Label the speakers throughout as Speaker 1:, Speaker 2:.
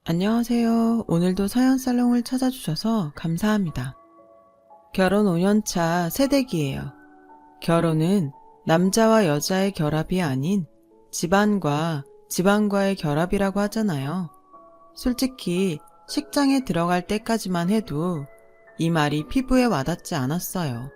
Speaker 1: 안녕하세요. 오늘도 서연살롱을 찾아주셔서 감사합니다. 결혼 5년차 새댁이에요. 결혼은 남자와 여자의 결합이 아닌 집안과 집안과의 결합이라고 하잖아요. 솔직히 식장에 들어갈 때까지만 해도 이 말이 피부에 와닿지 않았어요.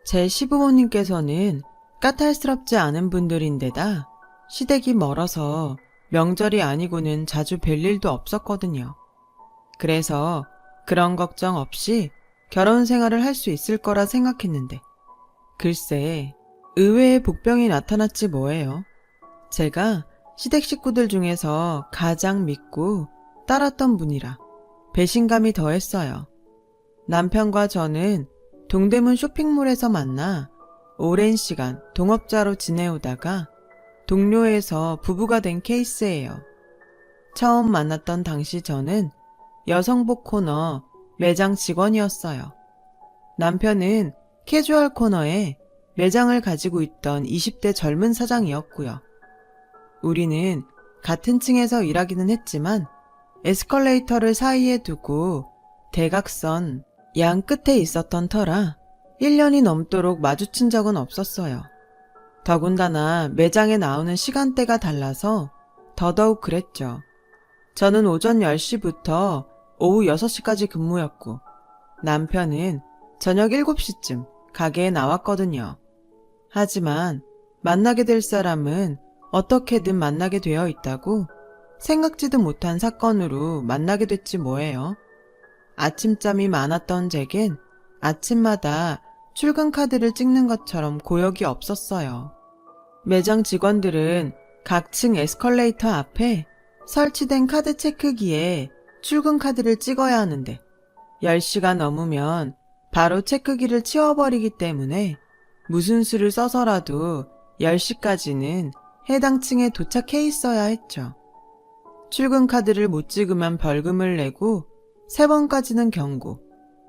Speaker 1: 제 시부모님께서는 까탈스럽지 않은 분들인데다 시댁이 멀어서 명절이 아니고는 자주 뵐 일도 없었거든요. 그래서 그런 걱정 없이 결혼 생활을 할 수 있을 거라 생각했는데 글쎄 의외의 복병이 나타났지 뭐예요. 제가 시댁 식구들 중에서 가장 믿고 따랐던 분이라 배신감이 더했어요. 남편과 저는 동대문 쇼핑몰에서 만나 오랜 시간 동업자로 지내오다가 동료에서 부부가 된 케이스예요. 처음 만났던 당시 저는 여성복 코너 매장 직원이었어요. 남편은 캐주얼 코너에 매장을 가지고 있던 20대 젊은 사장이었고요. 우리는 같은 층에서 일하기는 했지만 에스컬레이터를 사이에 두고 대각선 양 끝에 있었던 터라 1년이 넘도록 마주친 적은 없었어요. 더군다나 매장에 나오는 시간대가 달라서 더더욱 그랬죠. 저는 오전 10시부터 오후 6시까지 근무였고 남편은 저녁 7시쯤 가게에 나왔거든요. 하지만 만나게 될 사람은 어떻게든 만나게 되어 있다고 생각지도 못한 사건으로 만나게 됐지 뭐예요. 아침잠이 많았던 제겐 아침마다 출근 카드를 찍는 것처럼 고역이 없었어요. 매장 직원들은 각 층 에스컬레이터 앞에 설치된 카드 체크기에 출근 카드를 찍어야 하는데 10시가 넘으면 바로 체크기를 치워버리기 때문에 무슨 수를 써서라도 10시까지는 해당 층에 도착해 있어야 했죠. 출근 카드를 못 찍으면 벌금을 내고 3번까지는 경고,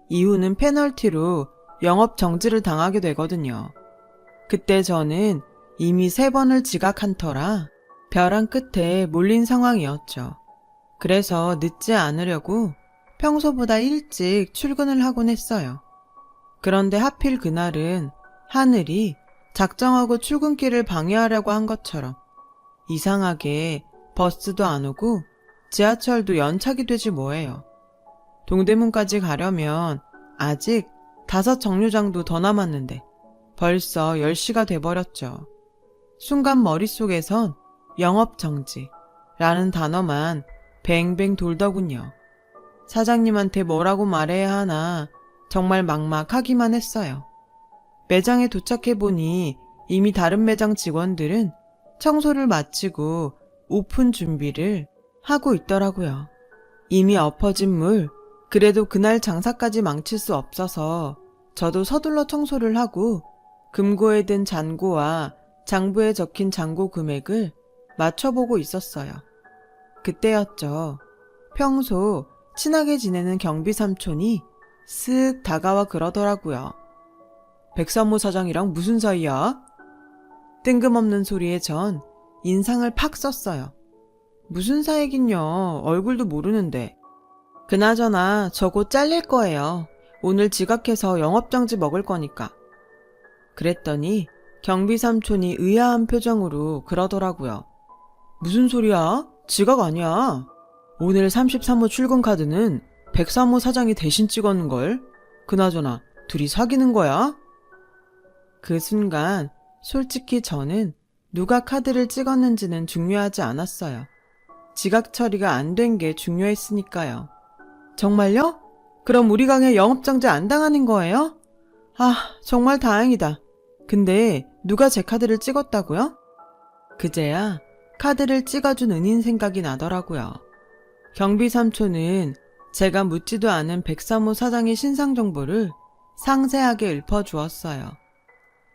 Speaker 1: 이후는 페널티로 영업 정지를 당하게 되거든요. 그때 저는 이미 3번을 지각한 터라 벼랑 끝에 몰린 상황이었죠. 그래서 늦지 않으려고 평소보다 일찍 출근을 하곤 했어요. 그런데 하필 그날은 하늘이 작정하고 출근길을 방해하려고 한 것처럼 이상하게 버스도 안 오고 지하철도 연착이 되지 뭐예요. 동대문까지 가려면 아직 5 정류장도 더 남았는데 벌써 10시가 돼버렸죠. 순간 머릿속에선 영업정지라는 단어만 뱅뱅 돌더군요. 사장님한테 뭐라고 말해야 하나 정말 막막하기만 했어요. 매장에 도착해보니 이미 다른 매장 직원들은 청소를 마치고 오픈 준비를 하고 있더라고요. 이미 엎어진 물, 그래도 그날 장사까지 망칠 수 없어서 저도 서둘러 청소를 하고 금고에 든 잔고와 장부에 적힌 잔고 금액을 맞춰보고 있었어요. 그때였죠. 평소 친하게 지내는 경비 삼촌이 쓱 다가와 그러더라고요. 백삼호 사장이랑 무슨 사이야? 뜬금없는 소리에 전 인상을 팍 썼어요. 무슨 사이긴요. 얼굴도 모르는데. 그나저나 저 곧 잘릴 거예요. 오늘 지각해서 영업정지 먹을 거니까. 그랬더니 경비 삼촌이 의아한 표정으로 그러더라고요. 무슨 소리야? 지각 아니야. 오늘 33호 출근 카드는 103호 사장이 대신 찍었는걸. 그나저나 둘이 사귀는 거야? 그 순간 솔직히 저는 누가 카드를 찍었는지는 중요하지 않았어요. 지각 처리가 안 된 게 중요했으니까요. 정말요? 그럼 우리 가게 영업정지 안 당하는 거예요? 아, 정말 다행이다. 근데 누가 제 카드를 찍었다고요? 그제야 카드를 찍어준 은인 생각이 나더라고요. 경비 삼촌은 제가 묻지도 않은 103호 사장의 신상 정보를 상세하게 읊어주었어요.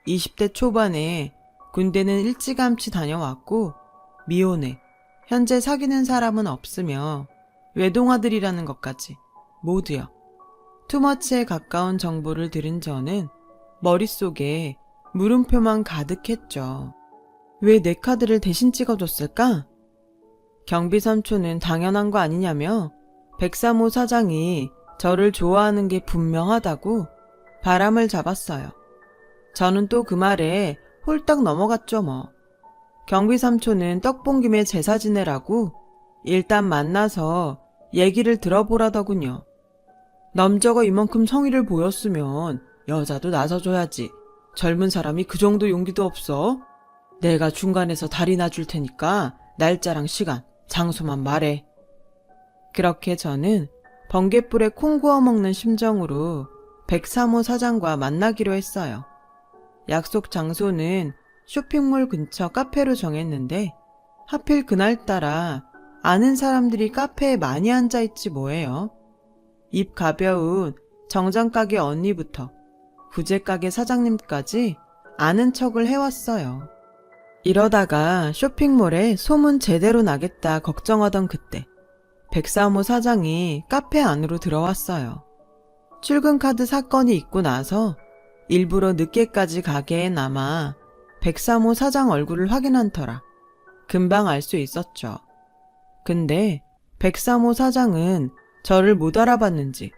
Speaker 1: 20대 초반에 군대는 일찌감치 다녀왔고 미혼에 현재 사귀는 사람은 없으며 외동아들이라는 것까지 모두요. 투머치에 가까운 정보를 들은 저는 머릿속에 물음표만 가득했죠. 왜 내 카드를 대신 찍어줬을까? 경비 삼촌은 당연한 거 아니냐며 백삼호 사장이 저를 좋아하는 게 분명하다고 바람을 잡았어요. 저는 또 그 말에 홀딱 넘어갔죠 뭐. 경비 삼촌은 떡본 김에 제사 지내라고 일단 만나서 얘기를 들어보라더군요. 남자가 이만큼 성의를 보였으면 여자도 나서줘야지. 젊은 사람이 그 정도 용기도 없어? 내가 중간에서 다리 놔줄 테니까 날짜랑 시간, 장소만 말해. 그렇게 저는 번갯불에 콩 구워 먹는 심정으로 103호 사장과 만나기로 했어요. 약속 장소는 쇼핑몰 근처 카페로 정했는데 하필 그날따라 아는 사람들이 카페에 많이 앉아있지 뭐예요. 입 가벼운 정장가게 언니부터 부제가게 사장님까지 아는 척을 해왔어요. 이러다가 쇼핑몰에 소문 제대로 나겠다 걱정하던 그때 103호 사장이 카페 안으로 들어왔어요. 출근카드 사건이 있고 나서 일부러 늦게까지 가게에 남아 103호 사장 얼굴을 확인한 터라 금방 알 수 있었죠. 근데 103호 사장은 저를 못 알아봤는지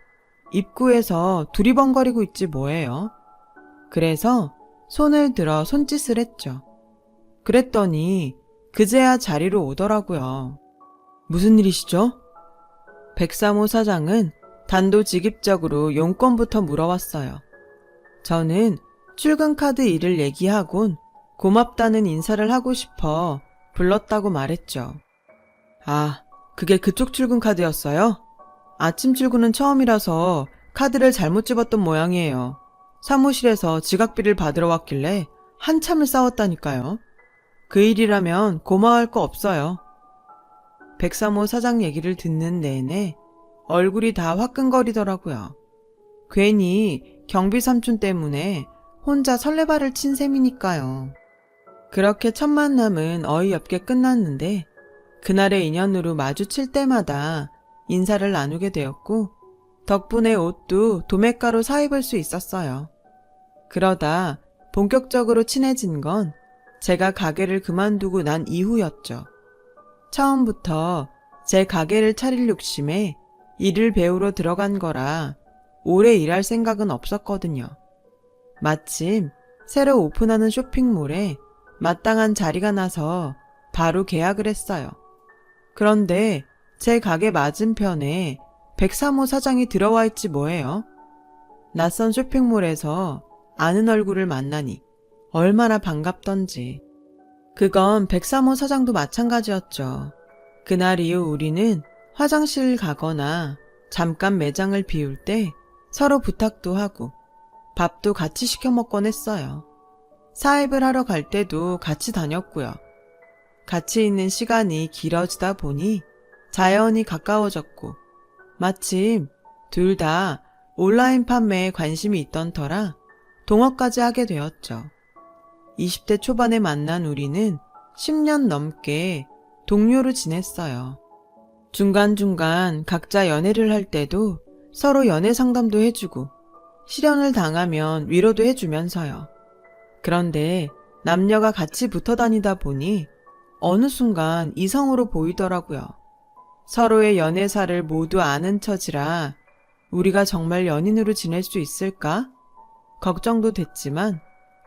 Speaker 1: 입구에서 두리번거리고 있지 뭐예요. 그래서 손을 들어 손짓을 했죠. 그랬더니 그제야 자리로 오더라고요. 무슨 일이시죠? 103호 사장은 단도직입적으로 용건부터 물어왔어요. 저는 출근카드 일을 얘기하곤 고맙다는 인사를 하고 싶어 불렀다고 말했죠. 아, 그게 그쪽 출근카드였어요? 아침 출근은 처음이라서 카드를 잘못 집었던 모양이에요. 사무실에서 지각비를 받으러 왔길래 한참을 싸웠다니까요. 그 일이라면 고마워할 거 없어요. 103호 사장 얘기를 듣는 내내 얼굴이 다 화끈거리더라고요. 괜히 경비 삼촌 때문에 혼자 설레발을 친 셈이니까요. 그렇게 첫 만남은 어이없게 끝났는데 그날의 인연으로 마주칠 때마다 인사를 나누게 되었고 덕분에 옷도 도매가로 사입을 수 있었어요. 그러다 본격적으로 친해진 건 제가 가게를 그만두고 난 이후였죠. 처음부터 제 가게를 차릴 욕심에 일을 배우러 들어간 거라 오래 일할 생각은 없었거든요. 마침 새로 오픈하는 쇼핑몰에 마땅한 자리가 나서 바로 계약을 했어요. 그런데 제 가게 맞은편에 103호 사장이 들어와 있지 뭐예요. 낯선 쇼핑몰에서 아는 얼굴을 만나니 얼마나 반갑던지. 그건 103호 사장도 마찬가지였죠. 그날 이후 우리는 화장실 가거나 잠깐 매장을 비울 때 서로 부탁도 하고 밥도 같이 시켜 먹곤 했어요. 사입을 하러 갈 때도 같이 다녔고요. 같이 있는 시간이 길어지다 보니 자연히 가까워졌고 마침 둘 다 온라인 판매에 관심이 있던 터라 동업까지 하게 되었죠. 20대 초반에 만난 우리는 10년 넘게 동료로 지냈어요. 중간중간 각자 연애를 할 때도 서로 연애 상담도 해주고 실연을 당하면 위로도 해주면서요. 그런데 남녀가 같이 붙어 다니다 보니 어느 순간 이성으로 보이더라고요. 서로의 연애사를 모두 아는 처지라 우리가 정말 연인으로 지낼 수 있을까? 걱정도 됐지만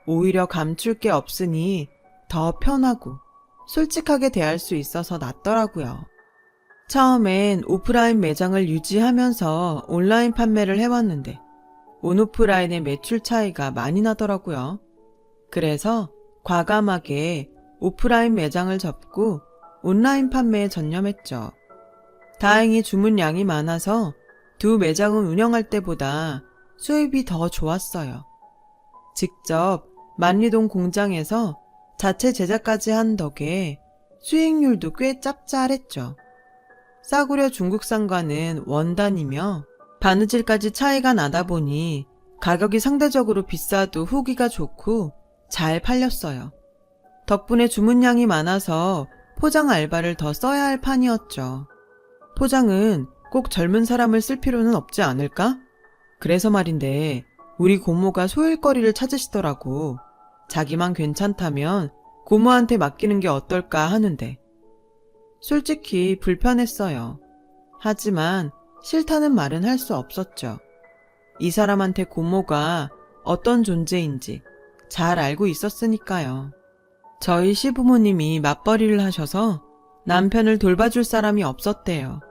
Speaker 1: 오히려 감출 게 없으니 더 편하고 솔직하게 대할 수 있어서 낫더라고요. 처음엔 오프라인 매장을 유지하면서 온라인 판매를 해왔는데 온오프라인의 매출 차이가 많이 나더라고요. 그래서 과감하게 오프라인 매장을 접고 온라인 판매에 전념했죠. 다행히 주문량이 많아서 두 매장을 운영할 때보다 수입이 더 좋았어요. 직접 만리동 공장에서 자체 제작까지 한 덕에 수익률도 꽤 짭짤했죠. 싸구려 중국산과는 원단이며 바느질까지 차이가 나다 보니 가격이 상대적으로 비싸도 후기가 좋고 잘 팔렸어요. 덕분에 주문량이 많아서 포장 알바를 더 써야 할 판이었죠. 포장은 꼭 젊은 사람을 쓸 필요는 없지 않을까? 그래서 말인데 우리 고모가 소일거리를 찾으시더라고. 자기만 괜찮다면 고모한테 맡기는 게 어떨까 하는데. 솔직히 불편했어요. 하지만 싫다는 말은 할 수 없었죠. 이 사람한테 고모가 어떤 존재인지 잘 알고 있었으니까요. 저희 시부모님이 맞벌이를 하셔서 남편을 돌봐줄 사람이 없었대요.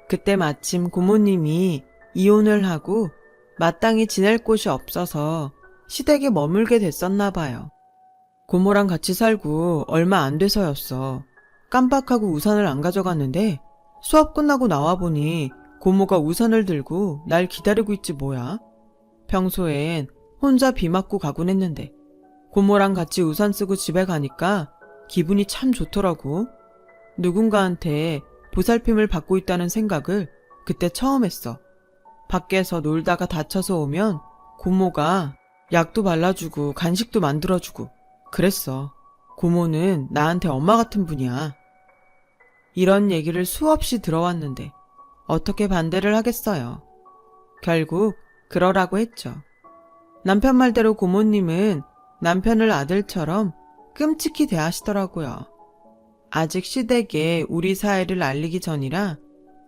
Speaker 1: 그때 마침 고모님이 이혼을 하고 마땅히 지낼 곳이 없어서 시댁에 머물게 됐었나 봐요. 고모랑 같이 살고 얼마 안 돼서였어. 깜빡하고 우산을 안 가져갔는데 수업 끝나고 나와보니 고모가 우산을 들고 날 기다리고 있지 뭐야. 평소엔 혼자 비 맞고 가곤 했는데 고모랑 같이 우산 쓰고 집에 가니까 기분이 참 좋더라고. 누군가한테 보살핌을 받고 있다는 생각을 그때 처음 했어. 밖에서 놀다가 다쳐서 오면 고모가 약도 발라주고 간식도 만들어주고 그랬어. 고모는 나한테 엄마 같은 분이야. 이런 얘기를 수없이 들어왔는데 어떻게 반대를 하겠어요. 결국 그러라고 했죠. 남편 말대로 고모님은 남편을 아들처럼 끔찍히 대하시더라고요. 아직 시댁에 우리 사이를 알리기 전이라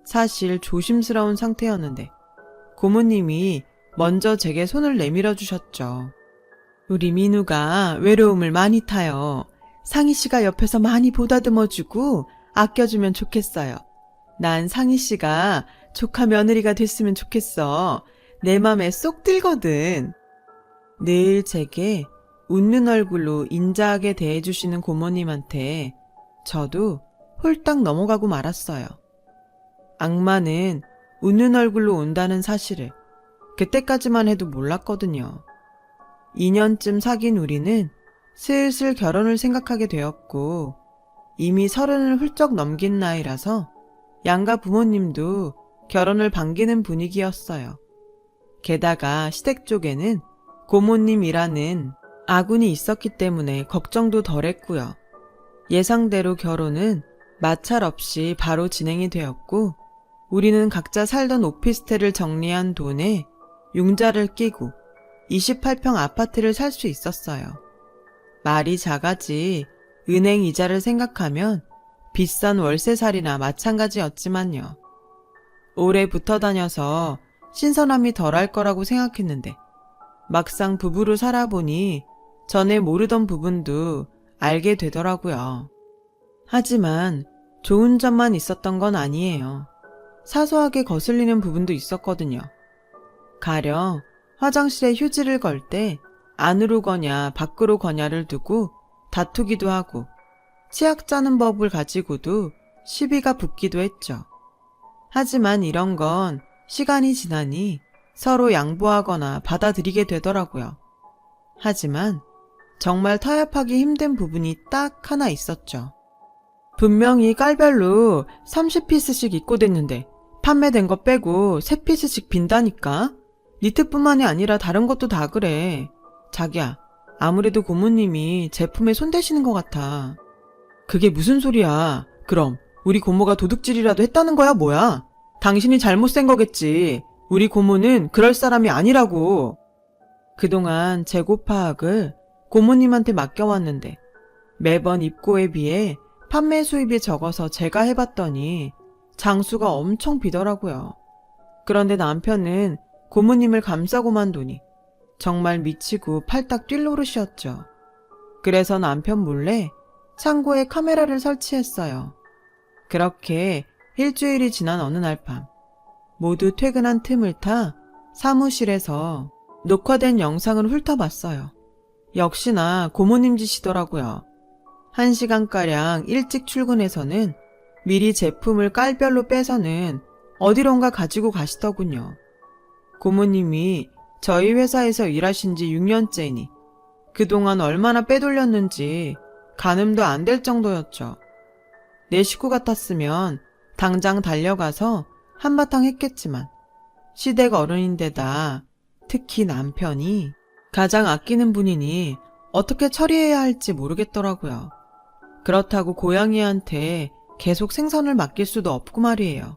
Speaker 1: 사실 조심스러운 상태였는데 고모님이 먼저 제게 손을 내밀어 주셨죠. 우리 민우가 외로움을 많이 타요. 상희 씨가 옆에서 많이 보다듬어주고 아껴주면 좋겠어요. 난 상희 씨가 조카 며느리가 됐으면 좋겠어. 내 맘에 쏙 들거든. 늘 제게 웃는 얼굴로 인자하게 대해주시는 고모님한테 저도 홀딱 넘어가고 말았어요. 악마는 웃는 얼굴로 온다는 사실을 그때까지만 해도 몰랐거든요. 2년쯤 사귄 우리는 슬슬 결혼을 생각하게 되었고 이미 30을 훌쩍 넘긴 나이라서 양가 부모님도 결혼을 반기는 분위기였어요. 게다가 시댁 쪽에는 고모님이라는 아군이 있었기 때문에 걱정도 덜했고요. 예상대로 결혼은 마찰 없이 바로 진행이 되었고 우리는 각자 살던 오피스텔을 정리한 돈에 융자를 끼고 28평 아파트를 살 수 있었어요. 말이 작아지 은행 이자를 생각하면 비싼 월세살이나 마찬가지였지만요. 오래 붙어 다녀서 신선함이 덜할 거라고 생각했는데 막상 부부로 살아보니 전에 모르던 부분도 알게 되더라고요. 하지만 좋은 점만 있었던 건 아니에요. 사소하게 거슬리는 부분도 있었거든요. 가령 화장실에 휴지를 걸 때 안으로 거냐 밖으로 거냐를 두고 다투기도 하고 치약 짜는 법을 가지고도 시비가 붙기도 했죠. 하지만 이런 건 시간이 지나니 서로 양보하거나 받아들이게 되더라고요. 하지만 정말 타협하기 힘든 부분이 딱 하나 있었죠. 분명히 깔별로 30피스씩 입고 됐는데 판매된 거 빼고 3피스씩 빈다니까? 니트뿐만이 아니라 다른 것도 다 그래. 자기야, 아무래도 고모님이 제품에 손대시는 것 같아. 그게 무슨 소리야. 그럼 우리 고모가 도둑질이라도 했다는 거야 뭐야? 당신이 잘못된 거겠지. 우리 고모는 그럴 사람이 아니라고. 그동안 재고 파악을 고모님한테 맡겨왔는데 매번 입고에 비해 판매 수입이 적어서 제가 해봤더니 장수가 엄청 비더라고요. 그런데 남편은 고모님을 감싸고만 두니 정말 미치고 팔딱 뛸 노릇이었죠. 그래서 남편 몰래 창고에 카메라를 설치했어요. 그렇게 일주일이 지난 어느 날 밤 모두 퇴근한 틈을 타 사무실에서 녹화된 영상을 훑어봤어요. 역시나 고모님 짓이더라고요. 1시간가량 일찍 출근해서는 미리 제품을 깔별로 빼서는 어디론가 가지고 가시더군요. 고모님이 저희 회사에서 일하신 지 6년째니 그동안 얼마나 빼돌렸는지 가늠도 안 될 정도였죠. 내 식구 같았으면 당장 달려가서 한바탕 했겠지만 시댁 어른인데다 특히 남편이 가장 아끼는 분이니 어떻게 처리해야 할지 모르겠더라고요. 그렇다고 고양이한테 계속 생선을 맡길 수도 없고 말이에요.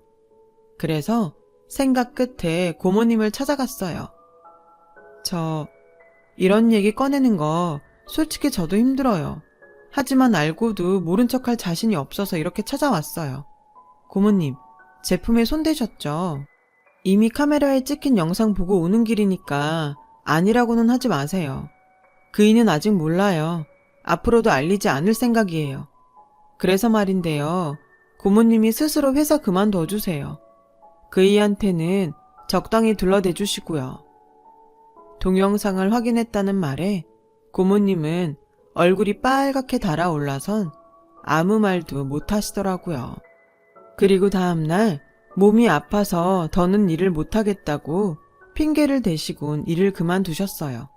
Speaker 1: 그래서 생각 끝에 고모님을 찾아갔어요. 이런 얘기 꺼내는 거 솔직히 저도 힘들어요. 하지만 알고도 모른 척할 자신이 없어서 이렇게 찾아왔어요. 고모님, 제품에 손대셨죠? 이미 카메라에 찍힌 영상 보고 오는 길이니까 아니라고는 하지 마세요. 그이는 아직 몰라요. 앞으로도 알리지 않을 생각이에요. 그래서 말인데요. 고모님이 스스로 회사 그만둬 주세요. 그이한테는 적당히 둘러대 주시고요. 동영상을 확인했다는 말에 고모님은 얼굴이 빨갛게 달아올라선 아무 말도 못 하시더라고요. 그리고 다음날 몸이 아파서 더는 일을 못하겠다고 핑계를 대시곤 일을 그만두셨어요.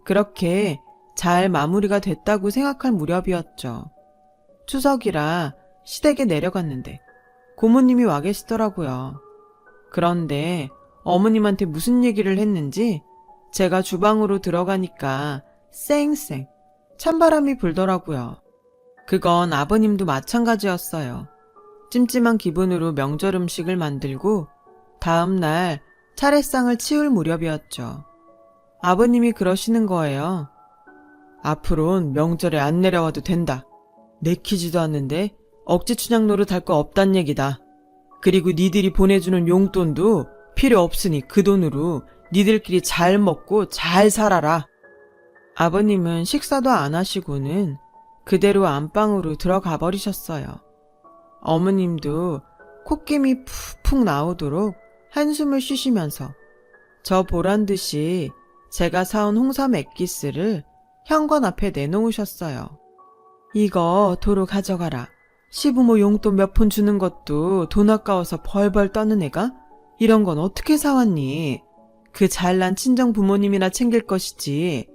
Speaker 1: 그렇게 잘 마무리가 됐다고 생각할 무렵이었죠. 추석이라 시댁에 내려갔는데 고모님이 와 계시더라고요. 그런데 어머님한테 무슨 얘기를 했는지 제가 주방으로 들어가니까 쌩쌩 찬바람이 불더라고요. 그건 아버님도 마찬가지였어요. 찜찜한 기분으로 명절 음식을 만들고 다음날 차례상을 치울 무렵이었죠. 아버님이 그러시는 거예요. 앞으론 명절에 안 내려와도 된다. 내키지도 않는데 억지춘향 노릇할 거 없단 얘기다. 그리고 니들이 보내주는 용돈도 필요 없으니 그 돈으로 니들끼리 잘 먹고 잘 살아라. 아버님은 식사도 안 하시고는 그대로 안방으로 들어가 버리셨어요. 어머님도 콧김이 푹푹 나오도록 한숨을 쉬시면서 저 보란 듯이 제가 사온 홍삼 액기스를 현관 앞에 내놓으셨어요. 이거 도로 가져가라. 시부모 용돈 몇 푼 주는 것도 돈 아까워서 벌벌 떠는 애가 이런 건 어떻게 사왔니? 그 잘난 친정 부모님이나 챙길 것이지.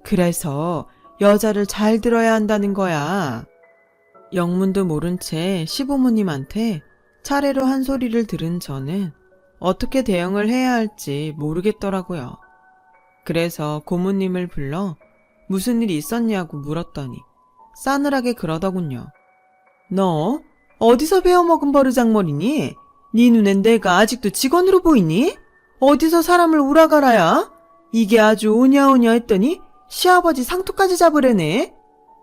Speaker 1: 그래서 여자를 잘 들어야 한다는 거야. 영문도 모른 채 시부모님한테 차례로 한 소리를 들은 저는 어떻게 대응을 해야 할지 모르겠더라고요. 그래서 고모님을 불러 무슨 일이 있었냐고 물었더니 싸늘하게 그러더군요. 너 어디서 배워먹은 버르장머리니? 네 눈엔 내가 아직도 직원으로 보이니? 어디서 사람을 우라가라야? 이게 아주 오냐오냐 했더니 시아버지 상투까지 잡으래네.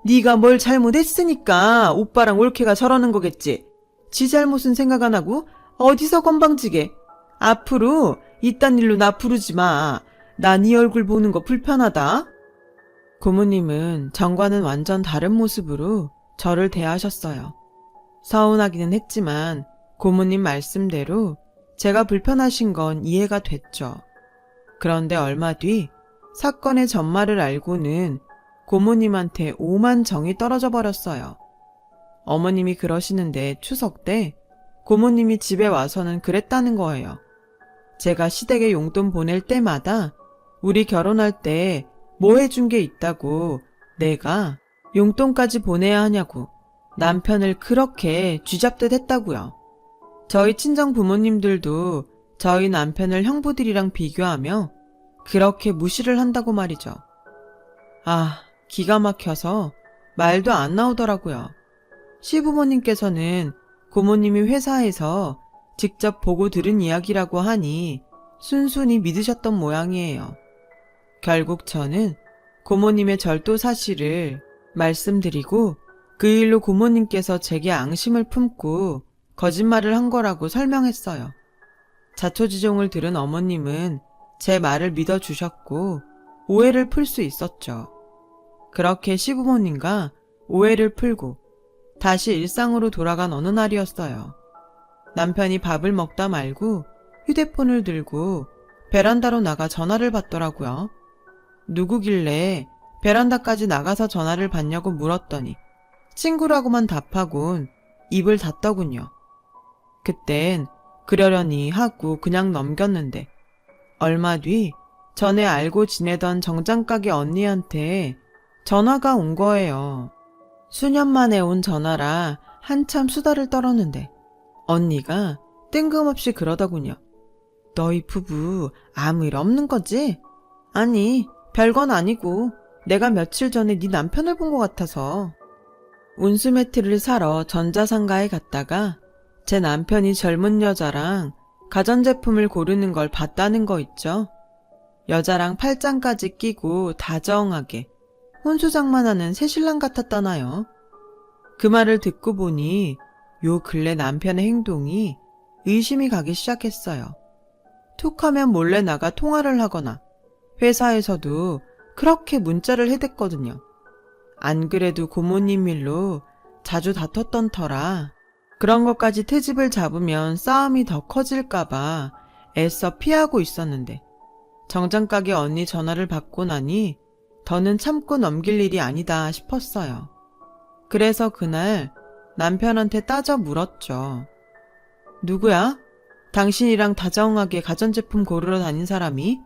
Speaker 1: 네가 뭘 잘못했으니까 오빠랑 올케가 저러는 거겠지. 지 잘못은 생각 안 하고 어디서 건방지게. 앞으로 이딴 일로 나 부르지 마. 나 네 얼굴 보는 거 불편하다. 고모님은 전과는 완전 다른 모습으로 저를 대하셨어요. 서운하기는 했지만 고모님 말씀대로 제가 불편하신 건 이해가 됐죠. 그런데 얼마 뒤 사건의 전말을 알고는 고모님한테 오만 정이 떨어져 버렸어요. 어머님이 그러시는데 추석 때 고모님이 집에 와서는 그랬다는 거예요. 제가 시댁에 용돈 보낼 때마다 우리 결혼할 때 뭐 해준 게 있다고 내가 용돈까지 보내야 하냐고 남편을 그렇게 쥐잡듯 했다고요. 저희 친정 부모님들도 저희 남편을 형부들이랑 비교하며 그렇게 무시를 한다고 말이죠. 아, 기가 막혀서 말도 안 나오더라고요. 시부모님께서는 고모님이 회사에서 직접 보고 들은 이야기라고 하니 순순히 믿으셨던 모양이에요. 결국 저는 고모님의 절도 사실을 말씀드리고 그 일로 고모님께서 제게 앙심을 품고 거짓말을 한 거라고 설명했어요. 자초지종을 들은 어머님은 제 말을 믿어주셨고 오해를 풀 수 있었죠. 그렇게 시부모님과 오해를 풀고 다시 일상으로 돌아간 어느 날이었어요. 남편이 밥을 먹다 말고 휴대폰을 들고 베란다로 나가 전화를 받더라고요. 누구길래 베란다까지 나가서 전화를 받냐고 물었더니 친구라고만 답하곤 입을 닫더군요. 그땐 그러려니 하고 그냥 넘겼는데 얼마 뒤 전에 알고 지내던 정장가게 언니한테 전화가 온 거예요. 수년 만에 온 전화라 한참 수다를 떨었는데 언니가 뜬금없이 그러더군요. 너희 부부 아무 일 없는 거지? 아니, 별건 아니고 내가 며칠 전에 네 남편을 본 것 같아서. 운수 매트를 사러 전자상가에 갔다가 제 남편이 젊은 여자랑 가전제품을 고르는 걸 봤다는 거 있죠. 여자랑 팔짱까지 끼고 다정하게 혼수장만하는 새신랑 같았다나요. 그 말을 듣고 보니 요 근래 남편의 행동이 의심이 가기 시작했어요. 툭 하면 몰래 나가 통화를 하거나 회사에서도 그렇게 문자를 해댔거든요. 안 그래도 고모님 일로 자주 다퉜던 터라 그런 것까지 트집을 잡으면 싸움이 더 커질까봐 애써 피하고 있었는데 정장가게 언니 전화를 받고 나니 더는 참고 넘길 일이 아니다 싶었어요. 그래서 그날 남편한테 따져 물었죠. 누구야? 당신이랑 다정하게 가전제품 고르러 다닌 사람이?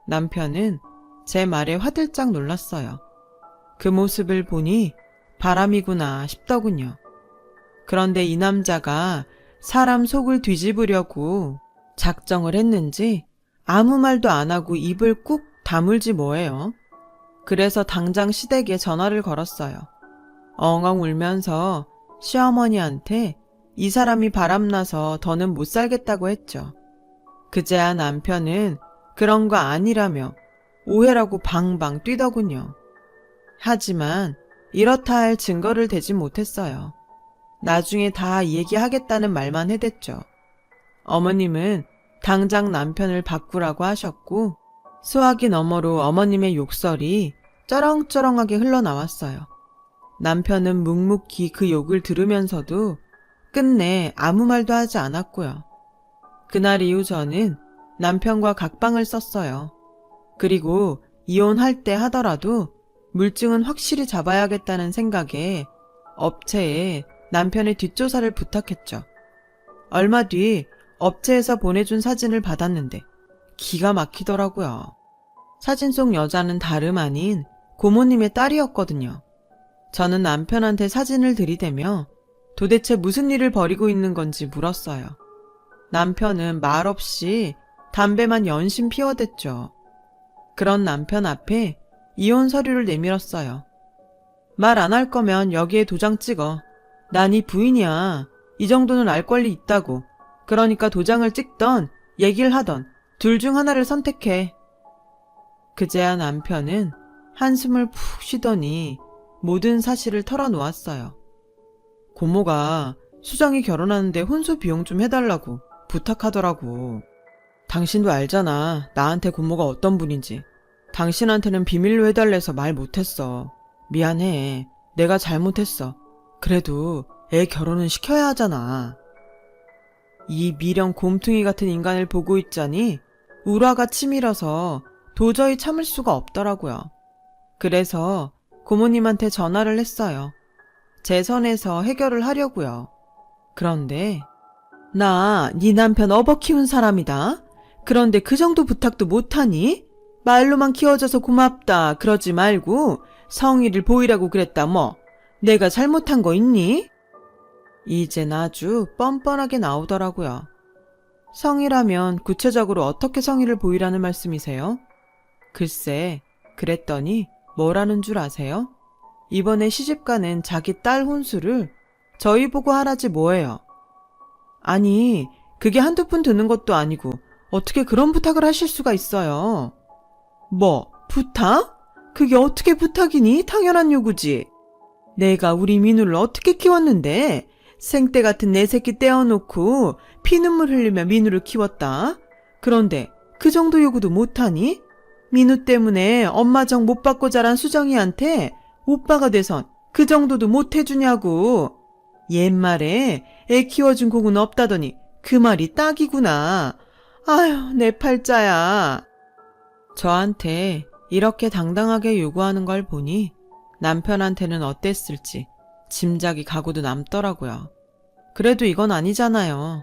Speaker 1: 남편은 제 말에 화들짝 놀랐어요. 그 모습을 보니 바람이구나 싶더군요. 그런데 이 남자가 사람 속을 뒤집으려고 작정을 했는지 아무 말도 안 하고 입을 꾹 다물지 뭐예요. 그래서 당장 시댁에 전화를 걸었어요. 엉엉 울면서 시어머니한테 이 사람이 바람나서 더는 못 살겠다고 했죠. 그제야 남편은 그런 거 아니라며 오해라고 방방 뛰더군요. 하지만 이렇다 할 증거를 대지 못했어요. 나중에 다 얘기하겠다는 말만 해댔죠. 어머님은 당장 남편을 바꾸라고 하셨고 수화기 너머로 어머님의 욕설이 쩌렁쩌렁하게 흘러나왔어요. 남편은 묵묵히 그 욕을 들으면서도 끝내 아무 말도 하지 않았고요. 그날 이후 저는 남편과 각방을 썼어요. 그리고 이혼할 때 하더라도 물증은 확실히 잡아야겠다는 생각에 업체에 남편의 뒷조사를 부탁했죠. 얼마 뒤 업체에서 보내준 사진을 받았는데 기가 막히더라고요. 사진 속 여자는 다름 아닌 고모님의 딸이었거든요. 저는 남편한테 사진을 들이대며 도대체 무슨 일을 벌이고 있는 건지 물었어요. 남편은 말없이 담배만 연신 피워댔죠. 그런 남편 앞에 이혼 서류를 내밀었어요. 말 안 할 거면 여기에 도장 찍어. 난 이 부인이야. 이 정도는 알 권리 있다고. 그러니까 도장을 찍던 얘기를 하던 둘 중 하나를 선택해. 그제야 남편은 한숨을 푹 쉬더니 모든 사실을 털어놓았어요. 고모가 수정이 결혼하는데 혼수 비용 좀 해달라고 부탁하더라고. 당신도 알잖아. 나한테 고모가 어떤 분인지. 당신한테는 비밀로 해달래서 말 못했어. 미안해. 내가 잘못했어. 그래도 애 결혼은 시켜야 하잖아. 이 미련 곰퉁이 같은 인간을 보고 있자니 울화가 치밀어서 도저히 참을 수가 없더라고요. 그래서 고모님한테 전화를 했어요. 제 선에서 해결을 하려고요. 그런데 나 네 남편 업어 키운 사람이다. 그런데 그 정도 부탁도 못하니? 말로만 키워줘서 고맙다 그러지 말고 성의를 보이라고 그랬다 뭐. 내가 잘못한 거 있니? 이젠 아주 뻔뻔하게 나오더라고요. 성의라면 구체적으로 어떻게 성의를 보이라는 말씀이세요? 글쎄, 그랬더니 뭐라는 줄 아세요? 이번에 시집가는 자기 딸 혼수를 저희 보고 하라지 뭐예요. 아니, 그게 한두 푼 드는 것도 아니고 어떻게 그런 부탁을 하실 수가 있어요. 뭐, 부탁? 그게 어떻게 부탁이니? 당연한 요구지. 내가 우리 민우를 어떻게 키웠는데 생떼 같은 내 새끼 떼어놓고 피눈물 흘리며 민우를 키웠다. 그런데 그 정도 요구도 못하니? 민우 때문에 엄마 정 못 받고 자란 수정이한테 오빠가 돼선 그 정도도 못해주냐고. 옛말에 애 키워준 공은 없다더니 그 말이 딱이구나. 아휴, 내 팔자야. 저한테 이렇게 당당하게 요구하는 걸 보니 남편한테는 어땠을지 짐작이 가고도 남더라고요. 그래도 이건 아니잖아요.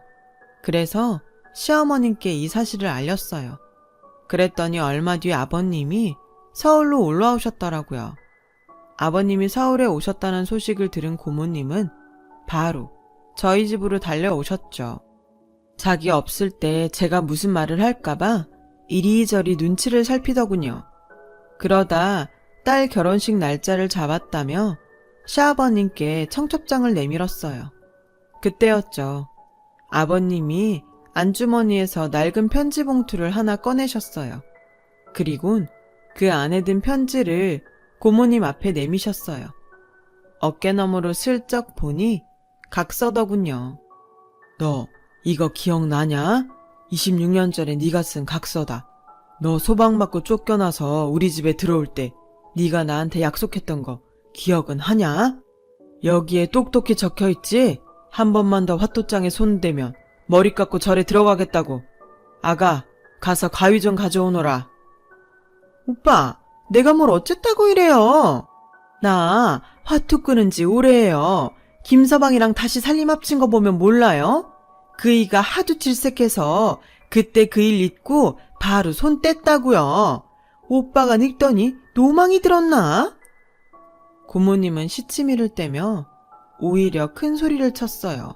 Speaker 1: 그래서 시어머님께 이 사실을 알렸어요. 그랬더니 얼마 뒤 아버님이 서울로 올라오셨더라고요. 아버님이 서울에 오셨다는 소식을 들은 고모님은 바로 저희 집으로 달려오셨죠. 자기 없을 때 제가 무슨 말을 할까봐 이리저리 눈치를 살피더군요. 그러다 딸 결혼식 날짜를 잡았다며 시아버님께 청첩장을 내밀었어요. 그때였죠. 아버님이 안주머니에서 낡은 편지 봉투를 하나 꺼내셨어요. 그리곤 그 안에 든 편지를 고모님 앞에 내미셨어요. 어깨너머로 슬쩍 보니 각서더군요. 너 이거 기억나냐? 26년 전에 네가 쓴 각서다. 너 소방받고 쫓겨나서 우리 집에 들어올 때 네가 나한테 약속했던 거 기억은 하냐? 여기에 똑똑히 적혀있지? 한 번만 더 화토장에 손대면 머리 깎고 절에 들어가겠다고. 아가, 가서 가위 좀 가져오너라. 오빠, 내가 뭘 어쨌다고 이래요? 나 화투 끄는 지 오래예요. 김서방이랑 다시 살림 합친 거 보면 몰라요? 그이가 하도 질색해서 그때 그 일 잊고 바로 손 뗐다고요. 오빠가 늙더니 노망이 들었나? 고모님은 시치미를 떼며 오히려 큰 소리를 쳤어요.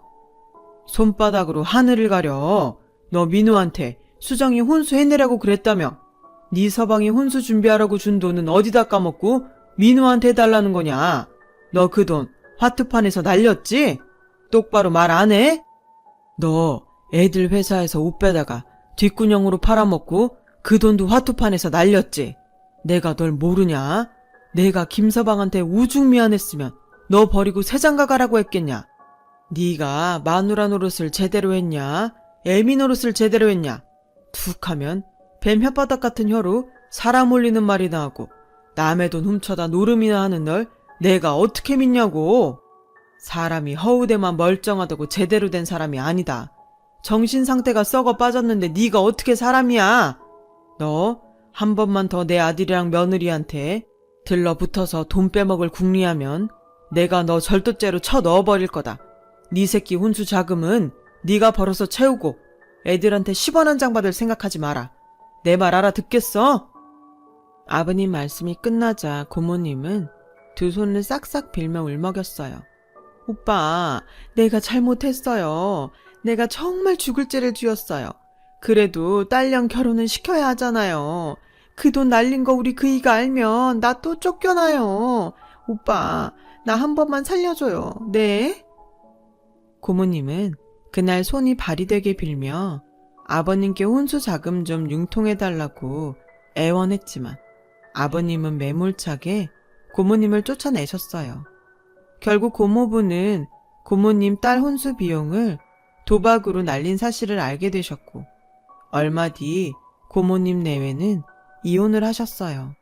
Speaker 1: 손바닥으로 하늘을 가려. 너 민우한테 수정이 혼수 해내라고 그랬다며. 네 서방이 혼수 준비하라고 준 돈은 어디다 까먹고 민우한테 해달라는 거냐? 너 그 돈 화투판에서 날렸지? 똑바로 말 안 해? 너 애들 회사에서 옷 빼다가 뒷구녕으로 팔아먹고 그 돈도 화투판에서 날렸지? 내가 널 모르냐? 내가 김서방한테 우중 미안했으면 너 버리고 새장가 가라고 했겠냐? 네가 마누라 노릇을 제대로 했냐? 애미 노릇을 제대로 했냐? 툭 하면 뱀 혓바닥 같은 혀로 사람 올리는 말이나 하고 남의 돈 훔쳐다 노름이나 하는 널 내가 어떻게 믿냐고. 사람이 허우대만 멀쩡하다고 제대로 된 사람이 아니다. 정신 상태가 썩어 빠졌는데 네가 어떻게 사람이야? 너 한 번만 더 내 아들이랑 며느리한테 들러붙어서 돈 빼먹을 궁리하면 내가 너 절도죄로 쳐 넣어버릴 거다. 네 새끼 혼수 자금은 네가 벌어서 채우고 애들한테 10원 한 장 받을 생각하지 마라. 내 말 알아듣겠어? 아버님 말씀이 끝나자 고모님은 두 손을 싹싹 빌며 울먹였어요. 오빠, 내가 잘못했어요. 내가 정말 죽을 죄를 지었어요. 그래도 딸랑 결혼은 시켜야 하잖아요. 그 돈 날린 거 우리 그이가 알면 나 또 쫓겨나요. 오빠, 나 한 번만 살려줘요. 네? 고모님은 그날 손이 발이 되게 빌며 아버님께 혼수 자금 좀 융통해달라고 애원했지만 아버님은 매몰차게 고모님을 쫓아내셨어요. 결국 고모부는 고모님 딸 혼수 비용을 도박으로 날린 사실을 알게 되셨고 얼마 뒤 고모님 내외는 이혼을 하셨어요.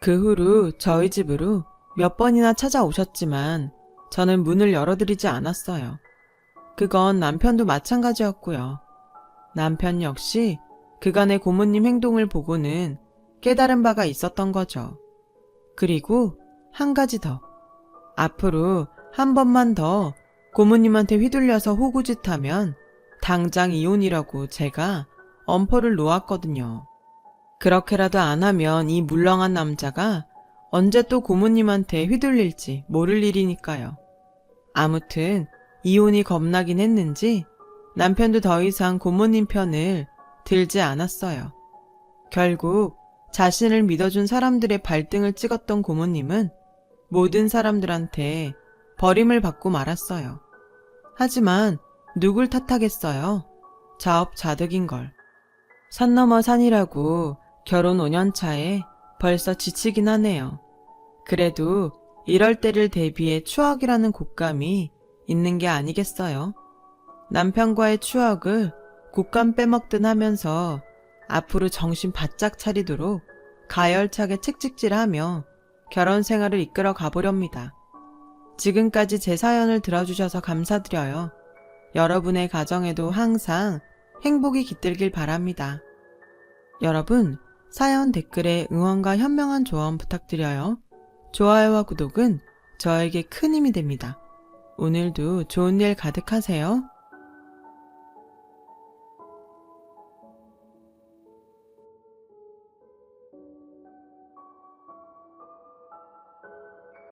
Speaker 1: 그 후로 저희 집으로 몇 번이나 찾아오셨지만 저는 문을 열어드리지 않았어요. 그건 남편도 마찬가지였고요. 남편 역시 그간의 고모님 행동을 보고는 깨달은 바가 있었던 거죠. 그리고 한 가지 더. 앞으로 한 번만 더 고모님한테 휘둘려서 호구짓하면 당장 이혼이라고 제가 엄포를 놓았거든요. 그렇게라도 안 하면 이 물렁한 남자가 언제 또 고모님한테 휘둘릴지 모를 일이니까요. 아무튼 이혼이 겁나긴 했는지 남편도 더 이상 고모님 편을 들지 않았어요. 결국 자신을 믿어준 사람들의 발등을 찍었던 고모님은 모든 사람들한테 버림을 받고 말았어요. 하지만 누굴 탓하겠어요? 자업자득인걸. 산 넘어 산이라고 결혼 5년 차에 벌써 지치긴 하네요. 그래도 이럴 때를 대비해 추억이라는 곶감이 있는 게 아니겠어요? 남편과의 추억을 곶감 빼먹든 하면서 앞으로 정신 바짝 차리도록 가열차게 책찍질하며 결혼 생활을 이끌어 가보렵니다. 지금까지 제 사연을 들어주셔서 감사드려요. 여러분의 가정에도 항상 행복이 깃들길 바랍니다. 여러분, 사연 댓글에 응원과 현명한 조언 부탁드려요. 좋아요와 구독은 저에게 큰 힘이 됩니다. 오늘도 좋은 일 가득하세요.